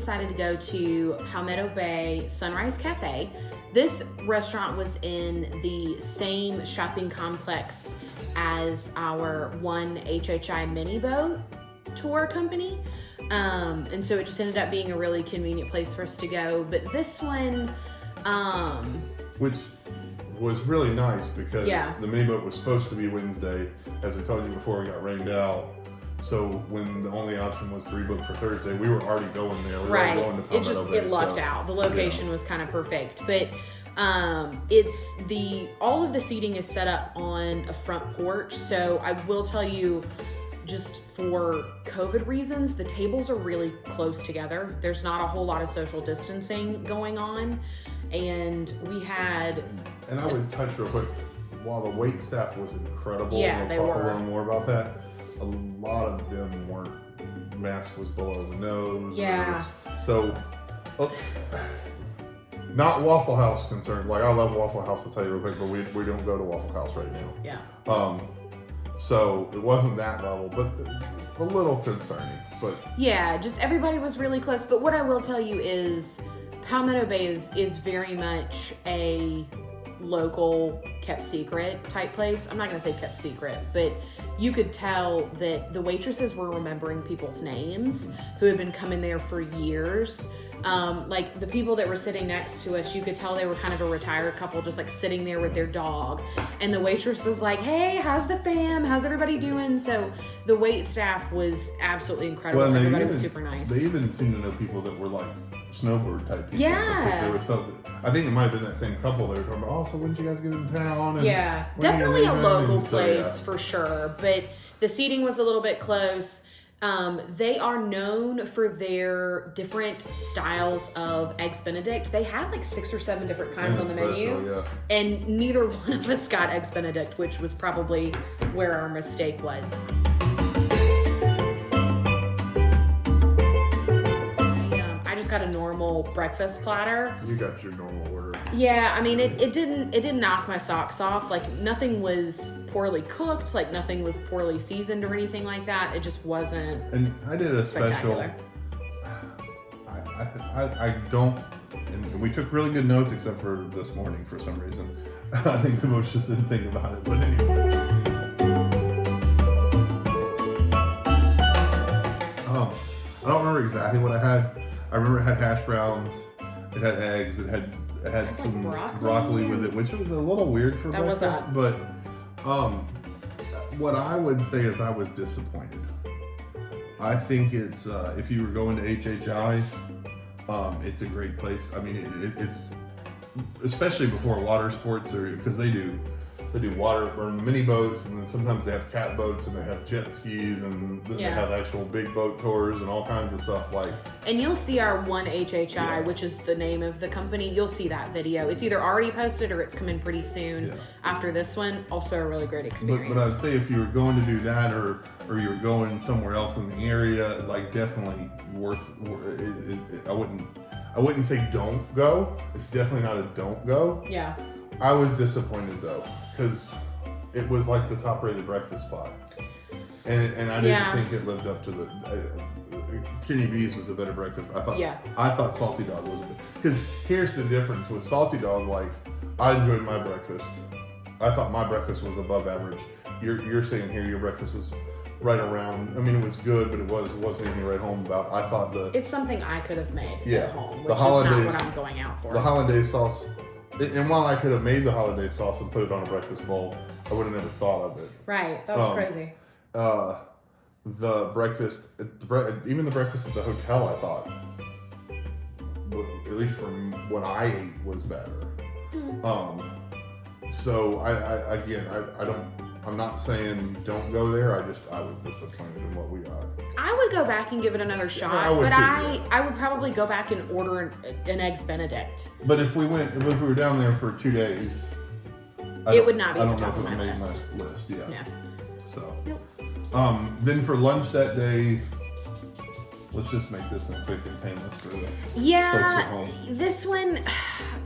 decided to go to Palmetto Bay Sunrise Cafe. This restaurant was in the same shopping complex as our one HHI mini boat tour company. And so it just ended up being a really convenient place for us to go. But this one, which was really nice because Yeah. the mini boat was supposed to be Wednesday. As we told you before, it got rained out. So when the only option was to rebook for Thursday, we were already going there. We were right. going to Palmetto Bay, It lucked out. The location was kind of perfect. But all of the seating is set up on a front porch. So I will tell you, just for COVID reasons, the tables are really close together. There's not a whole lot of social distancing going on. And we had... And I would touch real quick, while the wait staff was incredible, Yeah, they we'll talk were. a little more about that, a lot of them weren't, mask was below the nose. Yeah. So, not Waffle House concerned. Like, I love Waffle House, to tell you real quick, but we don't go to Waffle House right now. Yeah. So it wasn't that level, but a little concerning. But yeah, just everybody was really close. But what I will tell you is Palmetto Bay is very much a local kept secret type place. I'm not going to say kept secret, but you could tell that the waitresses were remembering people's names who had been coming there for years. Like the people that were sitting next to us, you could tell they were kind of a retired couple, just like sitting there with their dog. And the waitress was like, "Hey, how's the fam? How's everybody doing?" So the wait staff was absolutely incredible. well, Everybody was super nice. They even seemed to know people that were like snowbird type people. Yeah. Because there was something. I think it might have been that same couple they were talking about. Oh, so when did you guys get in town? And Yeah, when are you definitely a leaving?" local And so, place yeah. for sure. But the seating was a little bit close. They are known for their different styles of Eggs Benedict. They had like 6 or 7 different kinds on the menu. Special, yeah. And neither one of us got Eggs Benedict, which was probably where our mistake was. I just got a normal breakfast platter. You got your normal order. Yeah, I mean, it didn't knock my socks off. Like, nothing was poorly cooked, like nothing was poorly seasoned or anything like that. It just wasn't And I did a special. spectacular. I don't, and we took really good notes except for this morning for some reason. I think the most just didn't think about it, but anyway. I don't remember exactly what I had. I remember it had hash browns, it had eggs, it had some broccoli with it, which was a little weird for That was breakfast. odd. But what I would say is I was disappointed. I think it's if you were going to HHI, it's a great place. I mean, it's especially before water sports, or because they do water or mini boats, and then sometimes they have cat boats and they have jet skis, and then they have actual big boat tours and all kinds of stuff like. And you'll see our one HHI, Yeah. which is the name of the company. You'll see that video. It's either already posted or it's coming pretty soon after this one. Also a really great experience. But I'd say if you were going to do that, or you were going somewhere else in the area, like definitely worth. I wouldn't say don't go. It's definitely not a don't go. Yeah. I was disappointed though, because it was like the top-rated breakfast spot, and I didn't think it lived up to the. Kenny B's was a better breakfast. I thought Salty Dog was a bit. Because here's the difference with Salty Dog. Like, I enjoyed my breakfast. I thought my breakfast was above average. You're saying here your breakfast was right around. I mean, it was good, but it wasn't anything to write home about. I thought it's something I could have made at home, which the is holidays, not what I'm going out for. The hollandaise sauce. And while I could have made the hollandaise sauce and put it on a breakfast bowl, I would have never thought of it. Right, that was crazy. The breakfast, even the breakfast at the hotel, I thought, at least from what I ate, was better. So I'm not saying don't go there. I was disappointed in what we got. I would go back and give it another shot, I would but too, I would probably go back and order an Eggs Benedict. But if we were down there for 2 days, It would not be I at don't the know top if of it my would make list. my list. Yeah. Yeah. So. Nope. Then for lunch that day, let's just make this one quick and painless for the folks at home. This one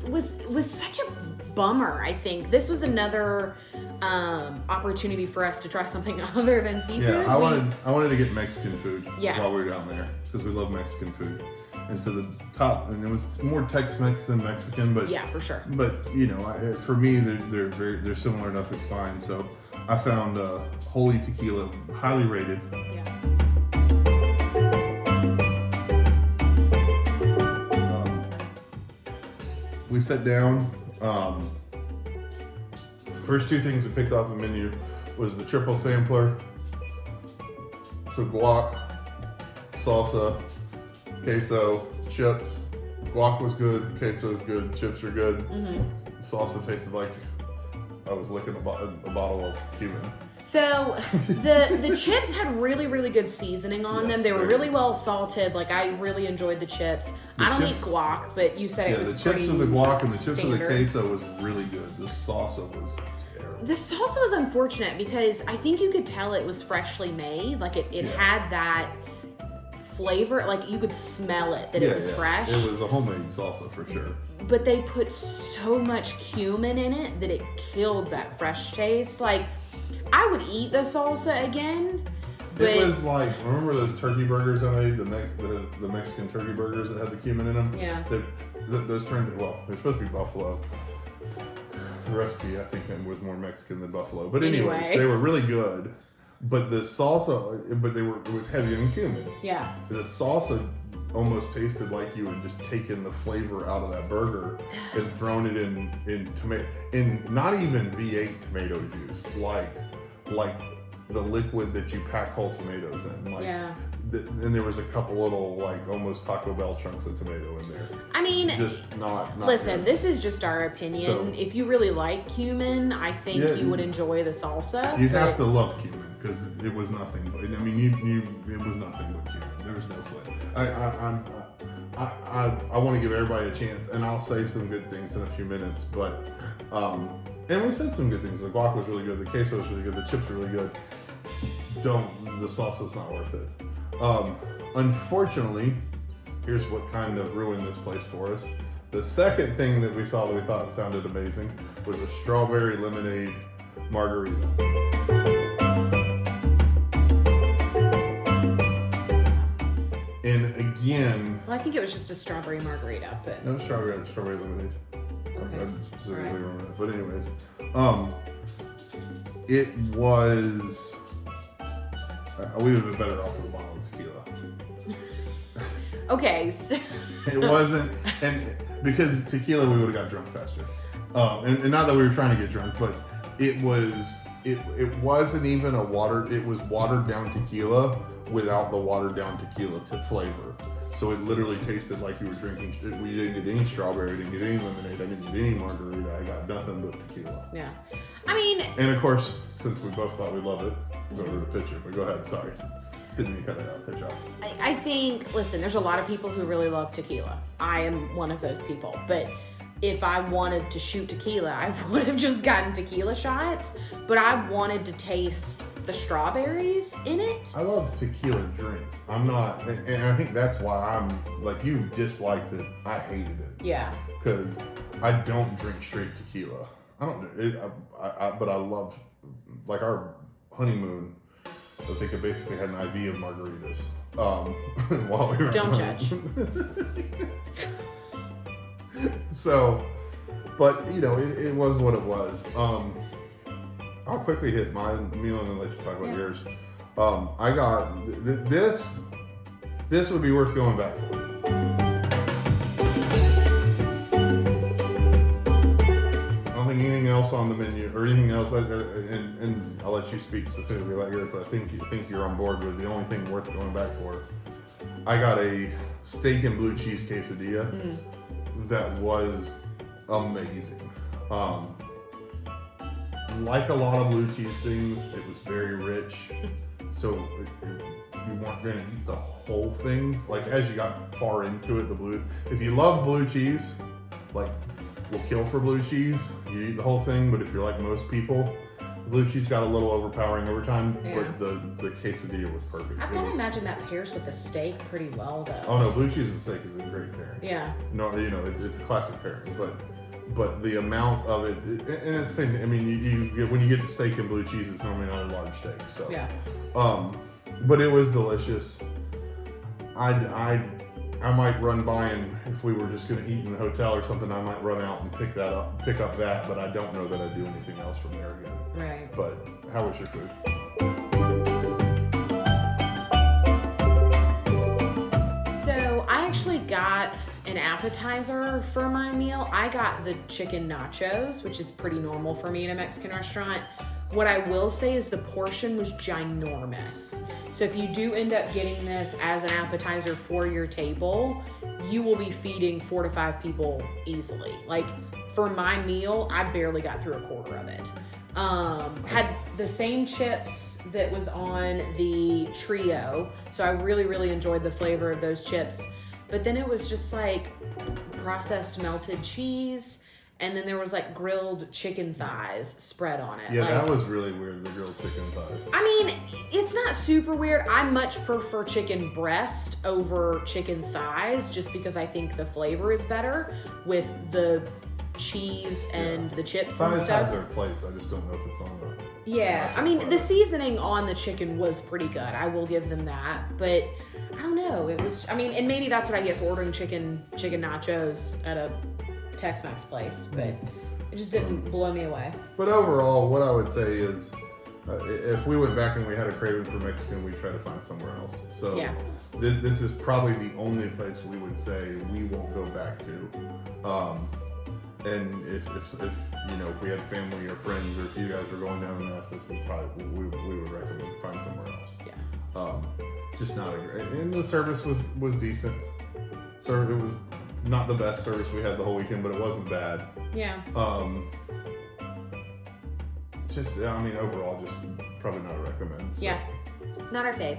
was such a bummer. I think this was another opportunity for us to try something other than seafood. Yeah, I wanted to get Mexican food Yeah. while we were down there because we love Mexican food. into the top, and it was more Tex-Mex than Mexican, but yeah, for sure. But for me, they're similar enough. It's fine. So I found Holy Tequila highly rated. Yeah. We sat down. First two things we picked off the menu was the triple sampler. So guac, salsa, queso, chips. Guac was good, queso was good, chips were good. Mm-hmm. Salsa tasted like I was licking a bottle of cumin. So the chips had really, really good seasoning on them. They were really well salted. Like, I really enjoyed the chips. I don't eat guac, but you said it was pretty the chips with the guac and the chips standard. with the queso was really good. The salsa was terrible. The salsa was unfortunate because I think you could tell it was freshly made. Like, it had that flavor. Like, you could smell it, that it was fresh. It was a homemade salsa for sure. But they put so much cumin in it that it killed that fresh taste. Like, I would eat the salsa again. But it was like, remember those turkey burgers I made? The Mexican turkey burgers that had the cumin in them? Yeah. Those turned, well, they're supposed to be buffalo. The recipe, I think, was more Mexican than buffalo. But anyways, they were really good. But the salsa, it was heavy on cumin. Yeah. The salsa almost tasted like you had just taken the flavor out of that burger and thrown it in tomato, in not even V8 tomato juice, like the liquid that you pack whole tomatoes in. Like, and there was a couple little, like, almost Taco Bell chunks of tomato in there. I mean, just not listen, good. this is just our opinion. So, if you really like cumin, I think you would enjoy the salsa. You'd have to love cumin because it was nothing but, I mean, it was nothing but cumin. There was no flavor. I want to give everybody a chance, and I'll say some good things in a few minutes, but and we said some good things. The guac was really good, the queso was really good, the chips were really good. The salsa's not worth it. Unfortunately, here's what kind of ruined this place for us. The second thing that we saw that we thought sounded amazing was a strawberry lemonade margarita. And again, well, I think it was just a strawberry margarita, but no strawberry lemonade. Okay. I specifically remember that. But anyways, it was. We would have been better off with a bottle of tequila. Okay, so it wasn't, and because tequila, we would have got drunk faster. And not that we were trying to get drunk, but it wasn't even a watered. It was watered down tequila without the watered down tequila flavor. So it literally tasted like you were drinking. We didn't get any strawberry, didn't get any lemonade, I didn't get any margarita. I got nothing but tequila. Yeah, I mean. And of course, since we both thought we loved it, go to the picture. But go ahead. Sorry, didn't mean to cut it out. Pitch off. I think. Listen, there's a lot of people who really love tequila. I am one of those people. But if I wanted to shoot tequila, I would have just gotten tequila shots. But I wanted to taste the strawberries in it. I love tequila drinks. I'm not, and I think that's why I'm like, you disliked it. I hated it. Yeah. Because I don't drink straight tequila. I don't do it. But I love, like, our honeymoon. I think I basically had an IV of margaritas. While we were don't judge. So, but it was what it was. I'll quickly hit my meal and then let you talk about yours. I got this. This would be worth going back for. I don't think anything else on the menu or anything else, and I'll let you speak specifically about yours, but I think you're on board with the only thing worth going back for. I got a steak and blue cheese quesadilla that was amazing. Like a lot of blue cheese things, it was very rich, so you weren't going to eat the whole thing. Like, as you got far into it, if you love blue cheese, like, will kill for blue cheese, you eat the whole thing. But if you're like most people, blue cheese got a little overpowering over time. But the quesadilla was perfect. I've got to imagine that pairs with the steak pretty well, though. Oh no, blue cheese and steak is a great pairing. Yeah. No, it's a classic pairing, but the amount of it, and it's the same thing. I mean, when you get to steak and blue cheese, it's normally not a large steak. So yeah. But it was delicious. I I might run by, and if we were just going to eat in the hotel or something, I might run out and pick up that, but I don't know that I'd do anything else from there again. Right. But how was your food? So I actually got an appetizer for my meal. I got the chicken nachos, which is pretty normal for me in a Mexican restaurant. What I will say is the portion was ginormous. So if you do end up getting this as an appetizer for your table, you will be feeding 4 to 5 people easily. Like for my meal, I barely got through a quarter of it. Had the same chips that was on the trio. So I really, really enjoyed the flavor of those chips. But then it was just like processed melted cheese. And then there was like grilled chicken thighs spread on it. Yeah, like, that was really weird, the grilled chicken thighs. I mean, it's not super weird. I much prefer chicken breast over chicken thighs just because I think the flavor is better with the cheese and the chips thighs and stuff. Have their place. I just don't know if it's on the... Yeah, I mean, the seasoning on the chicken was pretty good. I will give them that. But I don't know. It was, I mean, and maybe that's what I get for ordering chicken nachos at a Tex-Mex place, but it just didn't blow me away. But overall, what I would say is, if we went back and we had a craving for Mexican, we'd try to find somewhere else. So yeah. This is probably the only place we would say we won't go back to. And if you know, if we had family or friends, or if you guys were going down and asked us, we would recommend find somewhere else. Yeah. Just not a great. And the service was decent. So it was not the best service we had the whole weekend, but it wasn't bad. Yeah. Just, I mean, overall, just probably not a recommend. So. Yeah. Not our fave.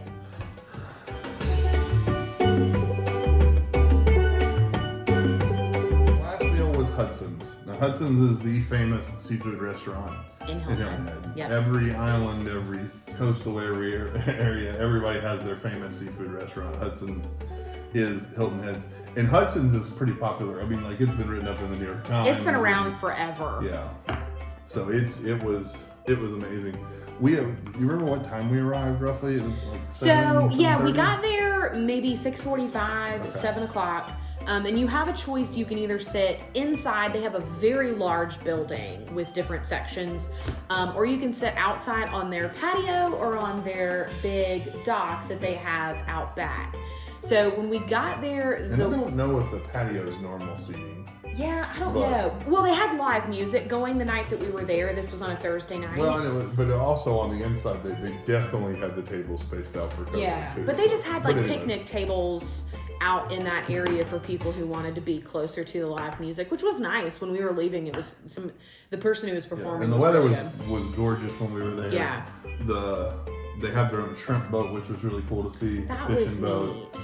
Last meal was Hudson's. Now, Hudson's is the famous seafood restaurant in Hilton Head. Yep. Every island, every coastal area, everybody has their famous seafood restaurant. Hudson's is Hilton Head's. And Hudson's is pretty popular. I mean, like, it's been written up in the New York Times. It's been around forever. Yeah. So it was amazing. You remember what time we arrived roughly? Like 7, so yeah, 7:30? we got there maybe 6:45, Okay. 7 o'clock. And you have a choice. You can either sit inside. They have a very large building with different sections. Or you can sit outside on their patio or on their big dock that they have out back. So when we got there, and I don't know if the patio is normal seating. Yeah, I don't know. Well, they had live music going the night that we were there. This was on a Thursday night. Well, but also on the inside, they definitely had the tables spaced out for COVID. Yeah, too, but they so. just had like picnic tables out in that area for people who wanted to be closer to the live music, which was nice. When we were leaving, it was the person who was performing. Yeah, and the weather was gorgeous when we were there. Yeah. They had their own shrimp boat, which was really cool to see. That fishing was boat. neat.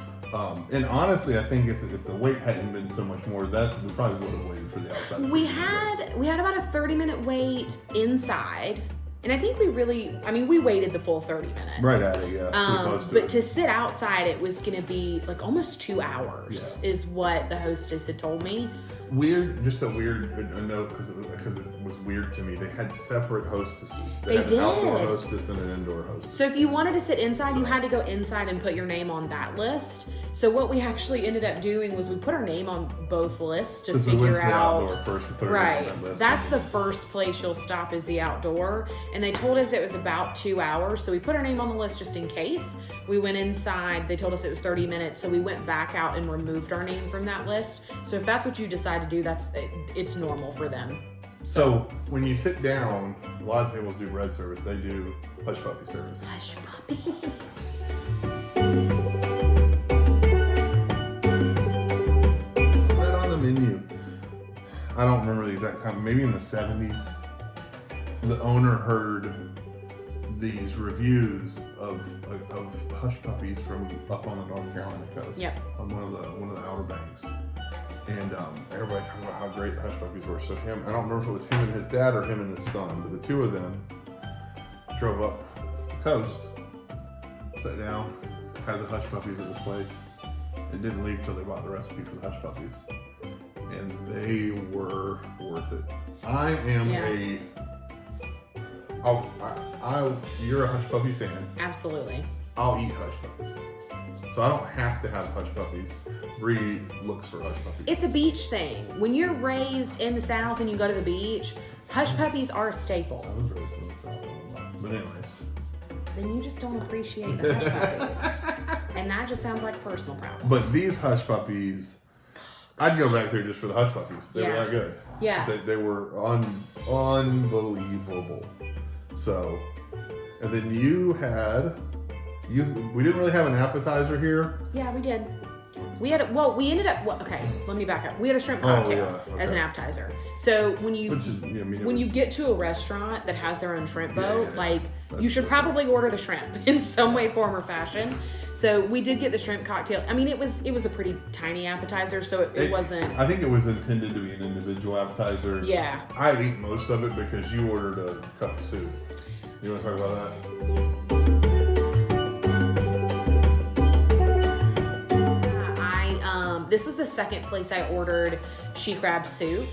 And honestly, I think if the wait hadn't been so much more, that we probably would have waited for the outside. We had about a 30-minute wait inside. And I think we waited the full 30 minutes. Right at it, yeah. Pretty close to it. To sit outside, it was going to be like almost 2 hours is what the hostess had told me. Just a note, because it was weird to me. They had separate hostesses. They had did. an outdoor hostess and an indoor hostess. So if you wanted to sit inside, you had to go inside and put your name on that list. So what we actually ended up doing was we put our name on both lists to figure we went to the out. outdoor first. We put our name on that list. That's the first place you'll stop is the outdoor. And they told us it was about 2 hours. So we put our name on the list just in case. We went inside. They told us it was 30 minutes. So we went back out and removed our name from that list. So if that's what you decide to do, it's normal for them. So when you sit down, a lot of tables do bread service. They do hush puppy service. Hush puppies. Right on the menu. I don't remember the exact time. Maybe in the 70s. The owner heard these reviews of hush puppies from up on the North Carolina coast. Yep. On one of the Outer Banks. And everybody talking about how great the hush puppies were. So I don't remember if it was him and his dad or him and his son, but the two of them drove up the coast, sat down, had the hush puppies at this place, and didn't leave till they bought the recipe for the hush puppies. And they were worth it. I am you're a hush puppy fan. Absolutely. I'll eat hush puppies. So I don't have to have hush puppies. Bree looks for hush puppies. It's a beach thing. When you're raised in the South and you go to the beach, hush puppies are a staple. I was raised in the South, but anyways. Then you just don't appreciate the hush puppies. And that just sounds like a personal problem. But these hush puppies, I'd go back there just for the hush puppies. They were that good. Yeah. They were unbelievable. So, and then we didn't really have an appetizer here. Yeah, we did. We ended up, okay, let me back up. We had a shrimp cocktail as an appetizer. So when you get to a restaurant that has their own shrimp boat, you should probably order the shrimp in some way, form, or fashion. So we did get the shrimp cocktail. I mean, it was a pretty tiny appetizer, so it wasn't. I think it was intended to be an individual appetizer. Yeah. I'd eat most of it because you ordered a cup of soup. You want to talk about that? This was the second place I ordered she crab soup,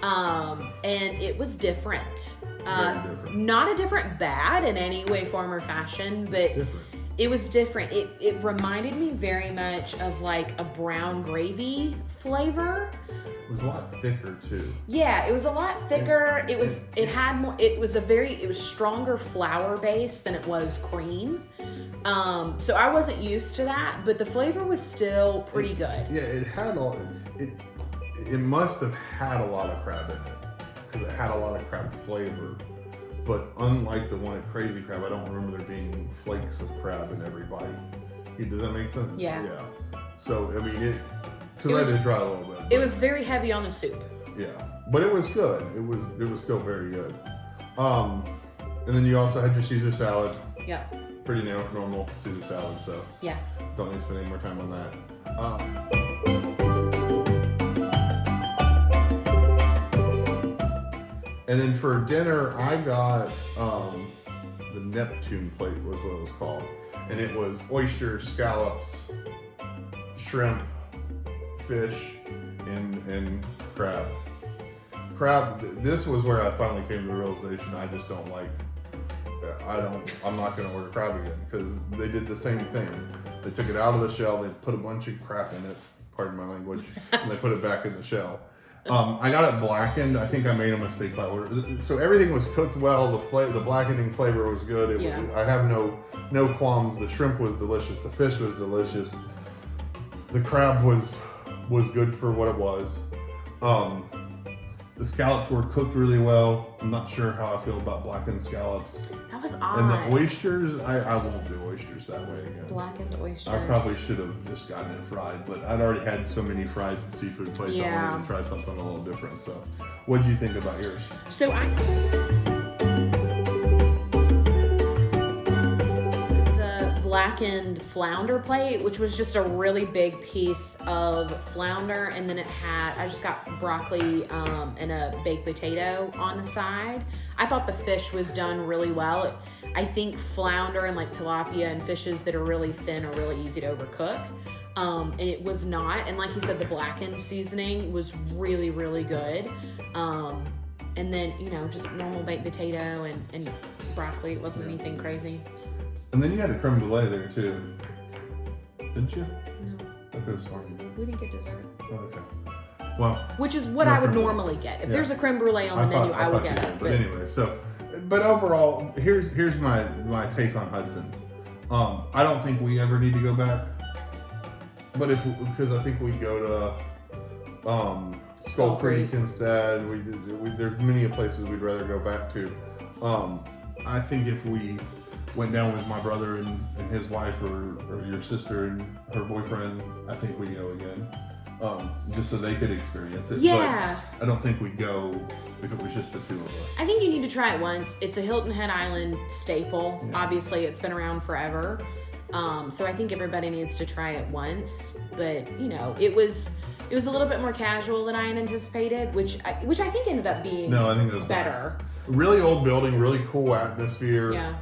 and it was different. Very different. Not a different bad in any way, form, or fashion, but it was different. It reminded me very much of like a brown gravy flavor. It was a lot thicker too. Yeah, it was a lot thicker. It was stronger flour base than it was cream. So I wasn't used to that, but the flavor was still pretty good. Yeah, it must have had a lot of crab in it because it had a lot of crab flavor. But unlike the one at Crazy Crab, I don't remember there being flakes of crab in every bite. Does that make sense? Yeah. Yeah. So I mean, because I did try a little bit. It was very heavy on the soup. Yeah, but it was good. It was still very good. And then you also had your Caesar salad. Yeah. Pretty normal Caesar salad, so yeah, don't need to spend any more time on that. And then for dinner, I got the Neptune plate was what it was called, and it was oysters, scallops, shrimp, fish, and crab. This was where I finally came to the realization I just don't like. I'm not going to order crab again because they did the same thing. They took it out of the shell, they put a bunch of crap in it, pardon my language, and they put it back in the shell. I got it blackened. I think I made a mistake by order. So everything was cooked well. The blackening flavor was good. I have no qualms. The shrimp was delicious. The fish was delicious. The crab was good for what it was. The scallops were cooked really well. I'm not sure how I feel about blackened scallops. That was odd. And the oysters, I won't do oysters that way again. Blackened oysters. I probably should have just gotten it fried, but I'd already had so many fried seafood plates. I wanted to try something a little different. So, what did you think about yours? So blackened flounder plate, which was just a really big piece of flounder, and then I just got broccoli and a baked potato on the side. I thought the fish was done really well. I think flounder and like tilapia and fishes that are really thin are really easy to overcook. And it was not, and like you said, the blackened seasoning was really, really good. And then, just normal baked potato and broccoli. It wasn't anything crazy. And then you had a creme brulee there too, didn't you? No. I could have sworn you did. We didn't get dessert. Oh, okay. Well. Which is what I would normally get. If there's a creme brulee on the menu, I would get it. But anyway, but overall, here's my take on Hudson's. I don't think we ever need to go back, but because I think we'd go to Skull Creek instead. There's many places we'd rather go back to. I think if we went down with my brother and his wife or your sister and her boyfriend, I think we go again, just so they could experience it. Yeah. But I don't think we'd go if it was just the two of us. I think you need to try it once. It's a Hilton Head Island staple. Yeah. Obviously, it's been around forever. So I think everybody needs to try it once. But, it was a little bit more casual than I had anticipated, which I think ended up being I think it was better. Nice. Really old building, really cool atmosphere. Yeah.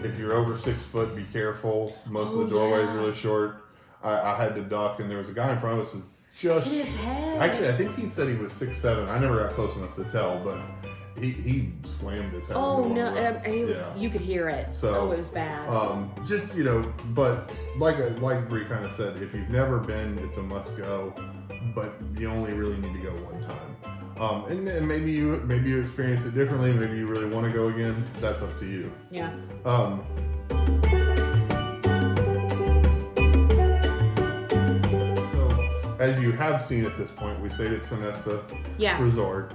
If you're over 6 foot, be careful. Most of the doorways are really short. I had to duck, and there was a guy in front of us. just in his head. Actually, I think he said he was 6'7". I never got close enough to tell, but he slammed his head. Oh no, you could hear it. So it was bad. Just but like Bree kind of said, if you've never been, it's a must go. But you only really need to go one time. And maybe you experience it differently. Maybe you really want to go again. That's up to you. Yeah. As you have seen at this point, we stayed at Sonesta Resort.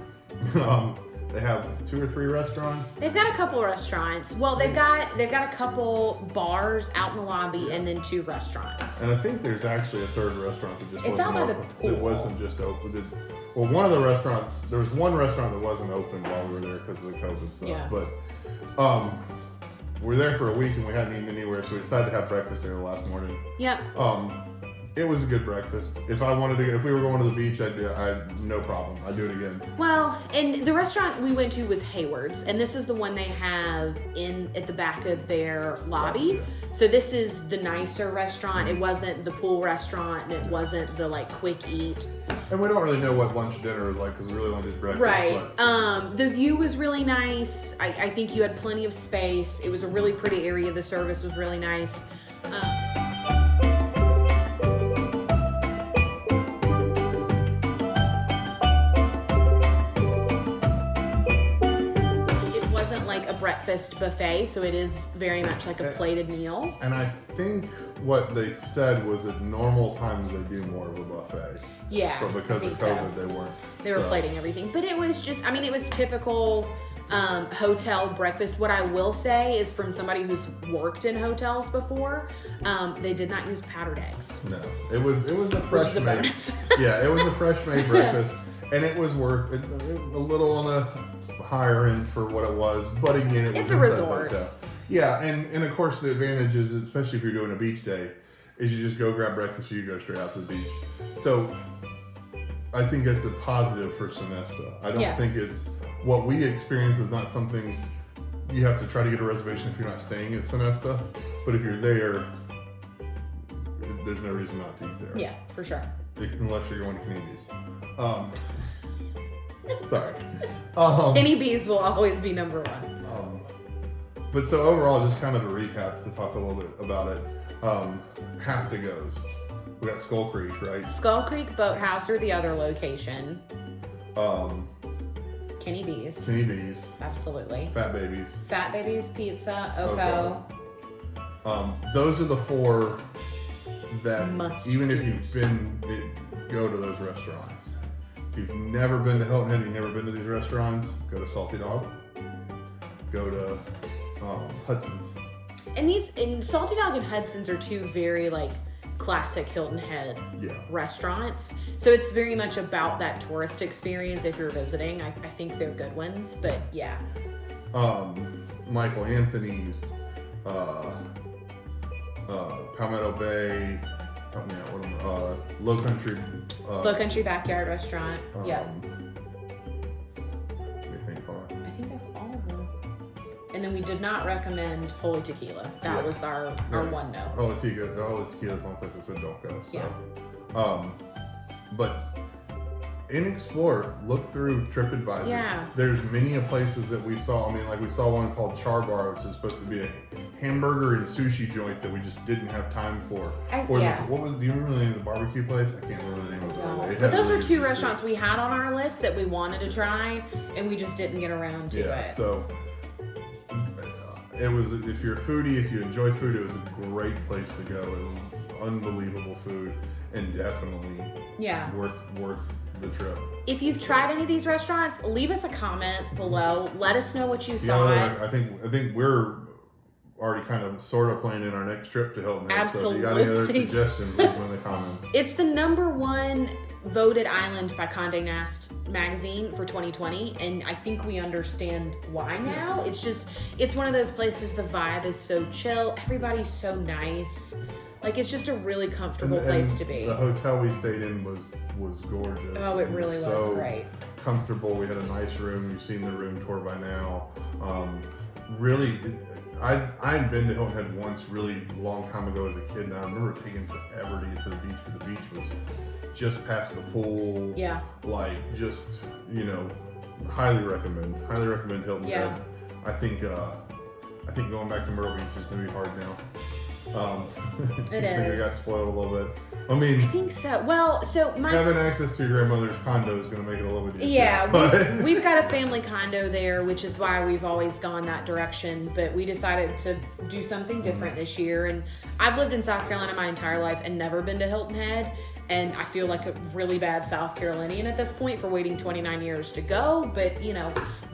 They have 2 or 3 restaurants. They've got a couple restaurants. Well, they've got a couple bars out in the lobby and then 2 restaurants. And I think there's actually a 3rd restaurant that just it's wasn't out by open. the pool. It wasn't just open. Well, one of the restaurants, there was one restaurant that wasn't open while we were there because of the COVID stuff. Yeah. But we were there for a week and we hadn't eaten anywhere, so we decided to have breakfast there the last morning. Yep. It was a good breakfast. If we were going to the beach, I'd no problem. I'd do it again. Well, and the restaurant we went to was Hayward's, and this is the one they have at the back of their lobby. Yeah. So this is the nicer restaurant. It wasn't the pool restaurant, and it wasn't the quick eat. And we don't really know what lunch dinner was like because we really only did breakfast. Right. The view was really nice. I think you had plenty of space. It was a really pretty area. The service was really nice. Breakfast buffet, so it is very much like a plated meal. And I think what they said was at normal times they do more of a buffet. Yeah. But because of COVID, they weren't. They were plating everything. But it was just, it was typical hotel breakfast. What I will say is from somebody who's worked in hotels before, they did not use powdered eggs. No. It was a fresh made. Yeah, it was a fresh made breakfast. And it was worth it, a little on the higher end for what it was, but again, it was it's a resort. Yeah, and of course the advantage is, especially if you're doing a beach day, is you just go grab breakfast or you go straight out to the beach. So I think that's a positive for Sonesta. I don't think it's what we experience is not something you have to try to get a reservation if you're not staying at Sonesta, but if you're there, there's no reason not to eat there. Yeah, for sure. Unless you're going to Kenny B's. Sorry. Kenny B's will always be number 1. But so overall, just kind of a recap to talk a little bit about it. Have to goes. We got Skull Creek, right? Skull Creek Boathouse or the other location. Kenny B's. Kenny B's. Absolutely. Fat Babies. Fat Babies Pizza. Oko. Those are the 4 that even if you've go to those restaurants. If you've never been to Hilton Head, you've never been to these restaurants, go to Salty Dog, go to Hudson's. And Salty Dog and Hudson's are 2 very classic Hilton Head restaurants. So it's very much about that tourist experience if you're visiting. I think they're good ones, but yeah. Michael Anthony's, Palmetto Bay, Low Country Backyard Restaurant. Yeah. I think that's all of them. And then we did not recommend Holy Tequila. That was our one no. Holy Tequila's the only place I said don't go. So, but in Explore, look through TripAdvisor. Yeah. There's many places that we saw. We saw one called Char Bar, which is supposed to be a hamburger and sushi joint that we just didn't have time for. Do you remember the name of the barbecue place? I can't remember the name of it. But those are 2 restaurants we had on our list that we wanted to try, and we just didn't get around to it. Yeah, so it was, if you're a foodie, if you enjoy food, it was a great place to go. It was unbelievable food, and definitely worth the trip. If you've tried any of these restaurants, leave us a comment below. Let us know what you thought. I think we're already kind of sort of planning our next trip to Hilton Head. Absolutely. So if you got any other suggestions, leave them in the comments. It's the number 1 voted island by Condé Nast magazine for 2020, and I think we understand why now. It's one of those places, the vibe is so chill, everybody's so nice. It's just a really comfortable place to be. The hotel we stayed in was gorgeous. Oh, it really was great. Comfortable. We had a nice room. You've seen the room tour by now. Really, I'd been to Hilton Head once, really long time ago as a kid. And I remember taking forever to get to the beach, but the beach was just past the pool. Yeah. Like just highly recommend Hilton Head. I think going back to Myrtle Beach is gonna be hard now. It is. We got spoiled a little bit. I mean, I think so. Well, so having access to your grandmother's condo is going to make it a little bit easier. Yeah, we've got a family condo there, which is why we've always gone that direction. But we decided to do something different this year. And I've lived in South Carolina my entire life and never been to Hilton Head. And I feel like a really bad South Carolinian at this point for waiting 29 years to go. But,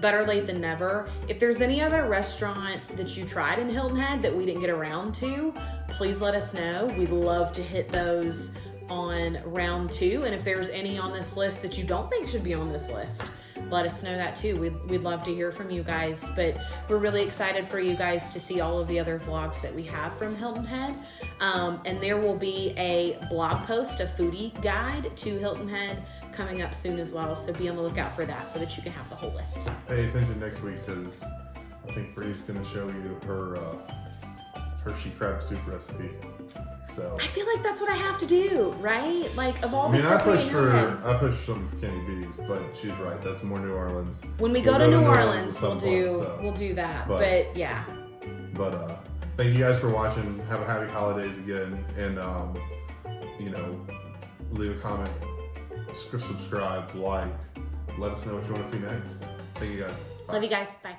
better late than never. If there's any other restaurants that you tried in Hilton Head that we didn't get around to, please let us know. We'd love to hit those on round 2. And if there's any on this list that you don't think should be on this list, let us know that too. We'd love to hear from you guys. But we're really excited for you guys to see all of the other vlogs that we have from Hilton Head. And there will be a blog post, a foodie guide to Hilton Head coming up soon as well. So be on the lookout for that so that you can have the whole list. Pay attention next week because I think Bree's going to show you her Hershey crab soup recipe. So I feel like that's what I have to do, right? Like of all the I stuff pushed for something for Kenny B's, but she's right. That's more New Orleans. When we'll go to New Orleans, we'll do that. But yeah. But thank you guys for watching. Have a happy holidays again, and leave a comment, subscribe, like, let us know what you want to see next. Thank you guys. Bye. Love you guys. Bye.